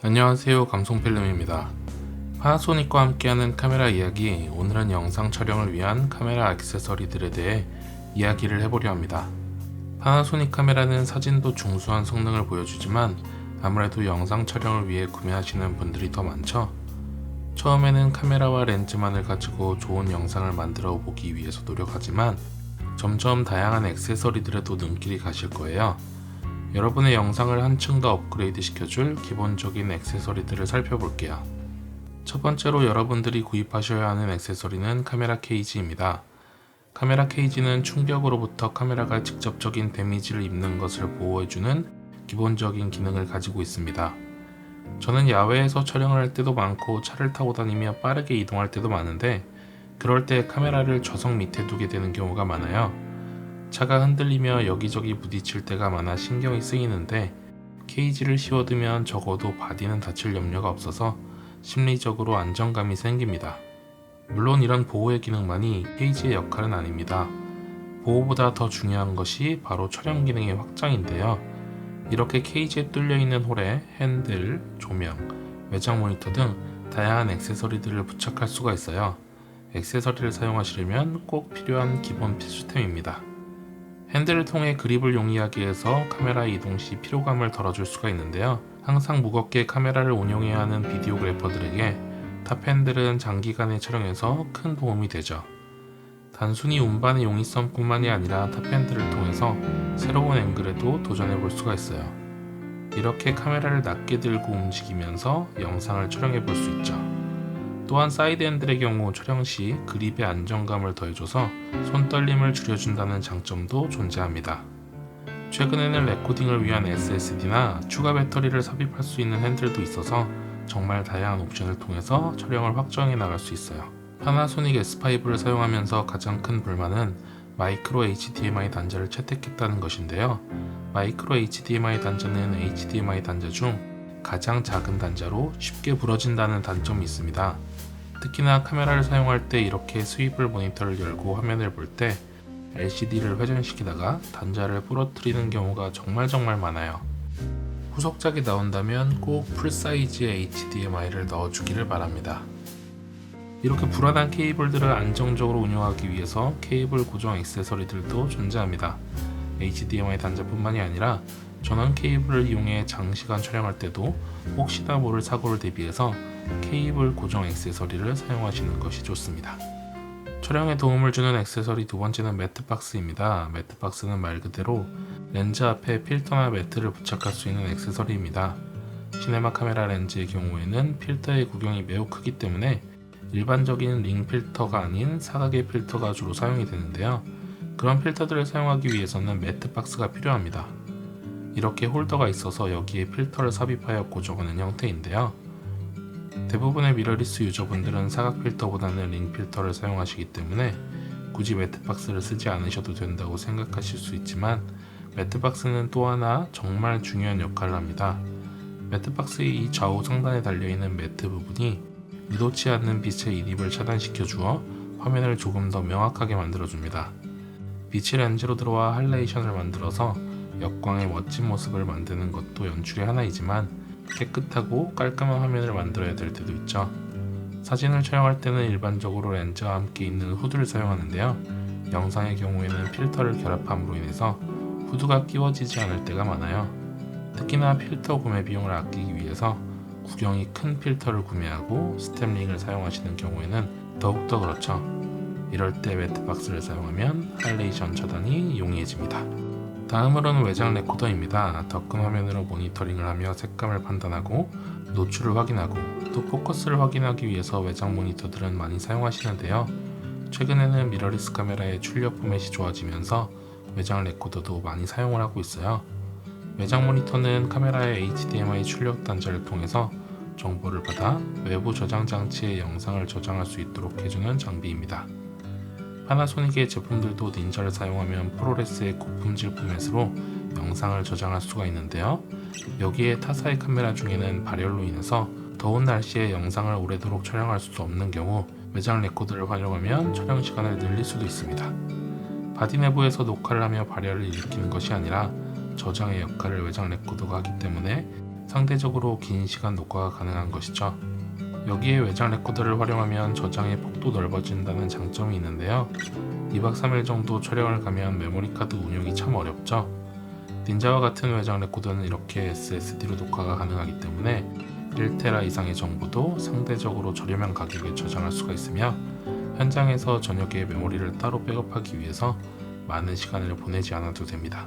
안녕하세요, 감성필름입니다. 파나소닉과 함께하는 카메라 이야기. 오늘은 영상 촬영을 위한 카메라 액세서리들에 대해 이야기를 해보려 합니다. 파나소닉 카메라는 사진도 중수한 성능을 보여주지만 아무래도 영상 촬영을 위해 구매하시는 분들이 더 많죠. 처음에는 카메라와 렌즈만을 가지고 좋은 영상을 만들어 보기 위해서 노력하지만 점점 다양한 액세서리들에도 눈길이 가실 거예요. 여러분의 영상을 한층 더 업그레이드 시켜줄 기본적인 액세서리들을 살펴볼게요. 첫 번째로 여러분들이 구입하셔야 하는 액세서리는 카메라 케이지입니다. 카메라 케이지는 충격으로부터 카메라가 직접적인 데미지를 입는 것을 보호해주는 기본적인 기능을 가지고 있습니다. 저는 야외에서 촬영을 할 때도 많고 차를 타고 다니며 빠르게 이동할 때도 많은데 그럴 때 카메라를 좌석 밑에 두게 되는 경우가 많아요. 차가 흔들리며 여기저기 부딪힐 때가 많아 신경이 쓰이는데 케이지를 씌워두면 적어도 바디는 다칠 염려가 없어서 심리적으로 안정감이 생깁니다. 물론 이런 보호의 기능만이 케이지의 역할은 아닙니다. 보호보다 더 중요한 것이 바로 촬영 기능의 확장인데요. 이렇게 케이지에 뚫려있는 홀에 핸들, 조명, 외장 모니터 등 다양한 액세서리들을 부착할 수가 있어요. 액세서리를 사용하시려면 꼭 필요한 기본 필수템입니다. 핸들을 통해 그립을 용이하게 해서 카메라 이동 시 피로감을 덜어줄 수가 있는데요. 항상 무겁게 카메라를 운용해야 하는 비디오그래퍼들에게 탑 핸들은 장기간의 촬영에서 큰 도움이 되죠. 단순히 운반의 용이성뿐만이 아니라 탑 핸들을 통해서 새로운 앵글에도 도전해 볼 수가 있어요. 이렇게 카메라를 낮게 들고 움직이면서 영상을 촬영해 볼 수 있죠. 또한 사이드 핸들의 경우 촬영 시 그립의 안정감을 더해줘서 손떨림을 줄여준다는 장점도 존재합니다. 최근에는 레코딩을 위한 SSD나 추가 배터리를 삽입할 수 있는 핸들도 있어서 정말 다양한 옵션을 통해서 촬영을 확장해 나갈 수 있어요. 파나소닉 S5를 사용하면서 가장 큰 불만은 마이크로 HDMI 단자를 채택했다는 것인데요. 마이크로 HDMI 단자는 HDMI 단자 중 가장 작은 단자로 쉽게 부러진다는 단점이 있습니다. 특히나 카메라를 사용할 때 이렇게 스위블 모니터를 열고 화면을 볼 때 LCD를 회전시키다가 단자를 부러뜨리는 경우가 정말 많아요. 후속작이 나온다면 꼭 풀사이즈의 HDMI를 넣어주기를 바랍니다. 이렇게 불안한 케이블들을 안정적으로 운영하기 위해서 케이블 고정 액세서리들도 존재합니다. HDMI 단자뿐만이 아니라 전원 케이블을 이용해 장시간 촬영할 때도 혹시나 모를 사고를 대비해서 케이블 고정 액세서리를 사용하시는 것이 좋습니다. 촬영에 도움을 주는 액세서리 두 번째는 매트박스입니다. 매트박스는 말 그대로 렌즈 앞에 필터나 매트를 부착할 수 있는 액세서리입니다. 시네마 카메라 렌즈의 경우에는 필터의 구경이 매우 크기 때문에 일반적인 링 필터가 아닌 사각의 필터가 주로 사용이 되는데요. 그런 필터들을 사용하기 위해서는 매트박스가 필요합니다. 이렇게 홀더가 있어서 여기에 필터를 삽입하여 고정하는 형태인데요. 대부분의 미러리스 유저분들은 사각 필터보다는 링 필터를 사용하시기 때문에 굳이 매트박스를 쓰지 않으셔도 된다고 생각하실 수 있지만 매트박스는 또 하나 정말 중요한 역할을 합니다. 매트박스의 이 좌우 상단에 달려있는 매트 부분이 의도치 않는 빛의 인입을 차단시켜 주어 화면을 조금 더 명확하게 만들어줍니다. 빛이 렌즈로 들어와 할레이션을 만들어서 역광의 멋진 모습을 만드는 것도 연출의 하나이지만 깨끗하고 깔끔한 화면을 만들어야 될 때도 있죠. 사진을 촬영할 때는 일반적으로 렌즈와 함께 있는 후드를 사용하는데요. 영상의 경우에는 필터를 결합함으로 인해서 후드가 끼워지지 않을 때가 많아요. 특히나 필터 구매 비용을 아끼기 위해서 구경이 큰 필터를 구매하고 스텝링을 사용하시는 경우에는 더욱더 그렇죠. 이럴 때 매트박스를 사용하면 할레이션 차단이 용이해집니다. 다음으로는 외장 레코더입니다. 더 큰 화면으로 모니터링을 하며 색감을 판단하고 노출을 확인하고 또 포커스를 확인하기 위해서 외장 모니터들은 많이 사용하시는데요. 최근에는 미러리스 카메라의 출력 포맷이 좋아지면서 외장 레코더도 많이 사용을 하고 있어요. 외장 모니터는 카메라의 HDMI 출력 단자를 통해서 정보를 받아 외부 저장 장치에 영상을 저장할 수 있도록 해주는 장비입니다. 파나소닉의 제품들도 닌자를 사용하면 프로레스의 고품질 포맷으로 영상을 저장할 수가 있는데요. 여기에 타사의 카메라 중에는 발열로 인해서 더운 날씨에 영상을 오래도록 촬영할 수 없는 경우 외장 레코더를 활용하면 촬영 시간을 늘릴 수도 있습니다. 바디 내부에서 녹화를 하며 발열을 일으키는 것이 아니라 저장의 역할을 외장 레코더가 하기 때문에 상대적으로 긴 시간 녹화가 가능한 것이죠. 여기에 외장 레코더를 활용하면 저장의 폭도 넓어진다는 장점이 있는데요. 2박 3일 정도 촬영을 가면 메모리 카드 운용이 참 어렵죠. 닌자와 같은 외장 레코더는 이렇게 SSD로 녹화가 가능하기 때문에 1테라 이상의 정보도 상대적으로 저렴한 가격에 저장할 수가 있으며 현장에서 저녁에 메모리를 따로 백업하기 위해서 많은 시간을 보내지 않아도 됩니다.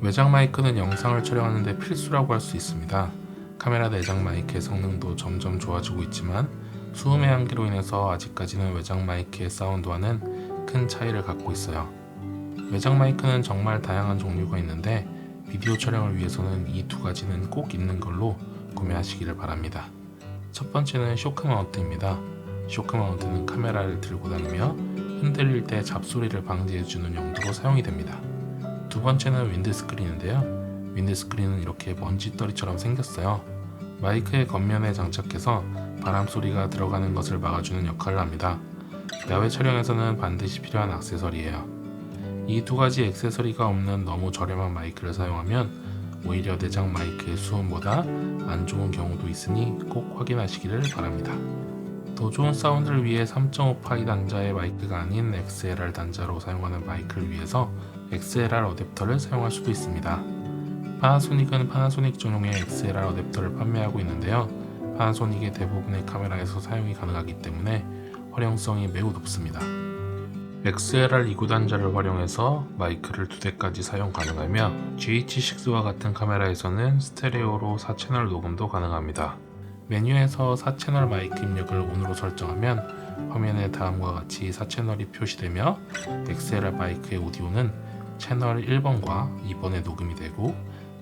외장 마이크는 영상을 촬영하는 데 필수라고 할 수 있습니다. 카메라 내장 마이크의 성능도 점점 좋아지고 있지만 수음의 한계로 인해서 아직까지는 외장 마이크의 사운드와는 큰 차이를 갖고 있어요. 외장 마이크는 정말 다양한 종류가 있는데 비디오 촬영을 위해서는 이 두 가지는 꼭 있는 걸로 구매하시기를 바랍니다. 첫 번째는 쇼크 마운트입니다. 쇼크 마운트는 카메라를 들고 다니며 흔들릴 때 잡소리를 방지해주는 용도로 사용이 됩니다. 두 번째는 윈드스크린인데요. 윈드스크린은 이렇게 먼지떨이처럼 생겼어요. 마이크의 겉면에 장착해서 바람소리가 들어가는 것을 막아주는 역할을 합니다. 야외 촬영에서는 반드시 필요한 액세서리예요. 이 두 가지 액세서리가 없는 너무 저렴한 마이크를 사용하면 오히려 내장 마이크의 수음보다 안 좋은 경우도 있으니 꼭 확인하시기를 바랍니다. 더 좋은 사운드를 위해 3.5파이 단자의 마이크가 아닌 XLR 단자로 사용하는 마이크를 위해서 XLR 어댑터를 사용할 수도 있습니다. 파나소닉은 파나소닉 전용의 XLR 어댑터를 판매하고 있는데요. 파나소닉의 대부분의 카메라에서 사용이 가능하기 때문에 활용성이 매우 높습니다. XLR 2구 단자를 활용해서 마이크를 2대까지 사용 가능하며 GH6와 같은 카메라에서는 스테레오로 4채널 녹음도 가능합니다. 메뉴에서 4채널 마이크 입력을 ON으로 설정하면 화면에 다음과 같이 4채널이 표시되며 XLR 마이크의 오디오는 채널 1번과 2번에 녹음이 되고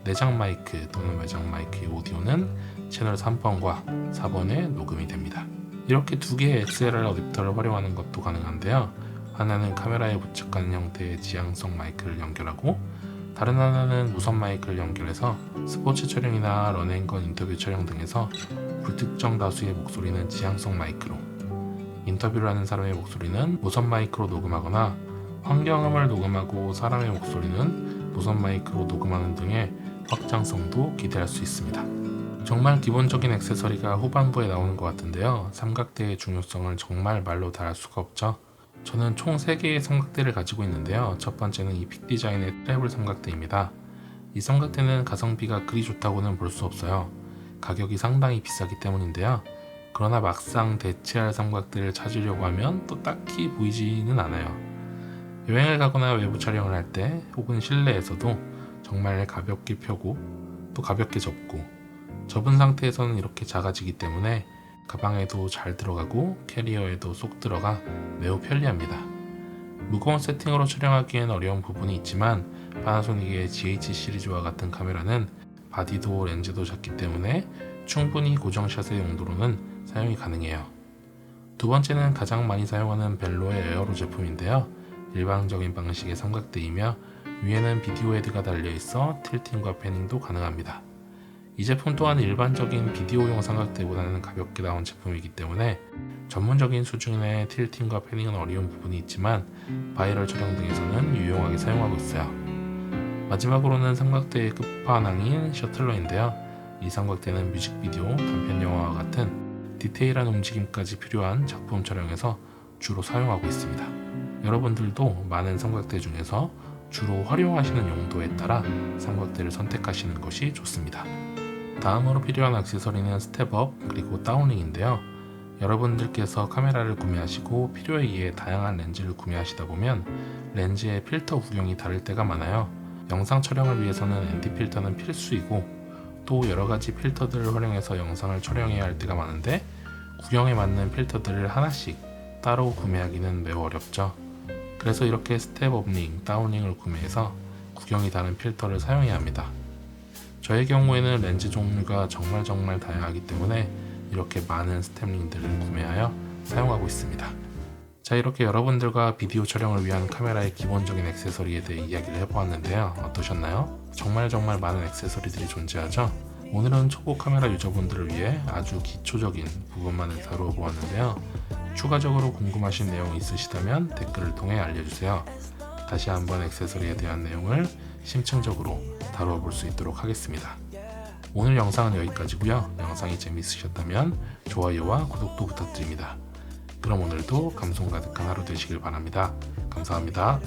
내장 마이크 또는 외장 마이크의 오디오는 채널 3번과 4번에 녹음이 됩니다. 이렇게 두 개의 XLR 어댑터를 활용하는 것도 가능한데요. 하나는 카메라에 부착하는 형태의 지향성 마이크를 연결하고 다른 하나는 무선 마이크를 연결해서 스포츠 촬영이나 런앤건 인터뷰 촬영 등에서 불특정 다수의 목소리는 지향성 마이크로, 인터뷰를 하는 사람의 목소리는 무선 마이크로 녹음하거나 환경음을 녹음하고 사람의 목소리는 무선 마이크로 녹음하는 등의 확장성도 기대할 수 있습니다. 정말 기본적인 액세서리가 후반부에 나오는 것 같은데요. 삼각대의 중요성을 정말 말로 다 할 수가 없죠. 저는 총 3개의 삼각대를 가지고 있는데요. 첫 번째는 이 픽 디자인의 트래블 삼각대입니다. 이 삼각대는 가성비가 그리 좋다고는 볼 수 없어요. 가격이 상당히 비싸기 때문인데요. 그러나 막상 대체할 삼각대를 찾으려고 하면 또 딱히 보이지는 않아요. 여행을 가거나 외부 촬영을 할 때 혹은 실내에서도 정말 가볍게 펴고 또 가볍게 접고 접은 상태에서는 이렇게 작아지기 때문에 가방에도 잘 들어가고 캐리어에도 쏙 들어가 매우 편리합니다. 무거운 세팅으로 촬영하기엔 어려운 부분이 있지만 파나소닉의 GH 시리즈와 같은 카메라는 바디도 렌즈도 작기 때문에 충분히 고정샷의 용도로는 사용이 가능해요. 두 번째는 가장 많이 사용하는 벨로의 에어로 제품인데요. 일반적인 방식의 삼각대이며 위에는 비디오 헤드가 달려있어 틸팅과 패닝도 가능합니다. 이 제품 또한 일반적인 비디오용 삼각대보다는 가볍게 나온 제품이기 때문에 전문적인 수준의 틸팅과 패닝은 어려운 부분이 있지만 바이럴 촬영 등에서는 유용하게 사용하고 있어요. 마지막으로는 삼각대의 끝판왕인 셔틀러인데요. 이 삼각대는 뮤직비디오, 단편영화와 같은 디테일한 움직임까지 필요한 작품 촬영에서 주로 사용하고 있습니다. 여러분들도 많은 삼각대 중에서 주로 활용하시는 용도에 따라 삼각대를 선택하시는 것이 좋습니다. 다음으로 필요한 액세서리는 스텝업 그리고 다운링인데요. 여러분들께서 카메라를 구매하시고 필요에 의해 다양한 렌즈를 구매하시다 보면 렌즈의 필터 구경이 다를 때가 많아요. 영상 촬영을 위해서는 ND 필터는 필수이고 또 여러가지 필터들을 활용해서 영상을 촬영해야 할 때가 많은데 구경에 맞는 필터들을 하나씩 따로 구매하기는 매우 어렵죠. 그래서 이렇게 스텝업링, 다운링을 구매해서 구경이 다른 필터를 사용해야 합니다. 저의 경우에는 렌즈 종류가 정말 다양하기 때문에 이렇게 많은 스텝링들을 구매하여 사용하고 있습니다. 자, 이렇게 여러분들과 비디오 촬영을 위한 카메라의 기본적인 액세서리에 대해 이야기를 해보았는데요. 어떠셨나요? 정말 많은 액세서리들이 존재하죠? 오늘은 초보 카메라 유저분들을 위해 아주 기초적인 부분만을 다루어 보았는데요. 추가적으로 궁금하신 내용이 있으시다면 댓글을 통해 알려주세요. 다시 한번 액세서리에 대한 내용을 심층적으로 다루어 볼 수 있도록 하겠습니다. 오늘 영상은 여기까지고요. 영상이 재밌으셨다면 좋아요와 구독도 부탁드립니다. 그럼 오늘도 감성 가득한 하루 되시길 바랍니다. 감사합니다.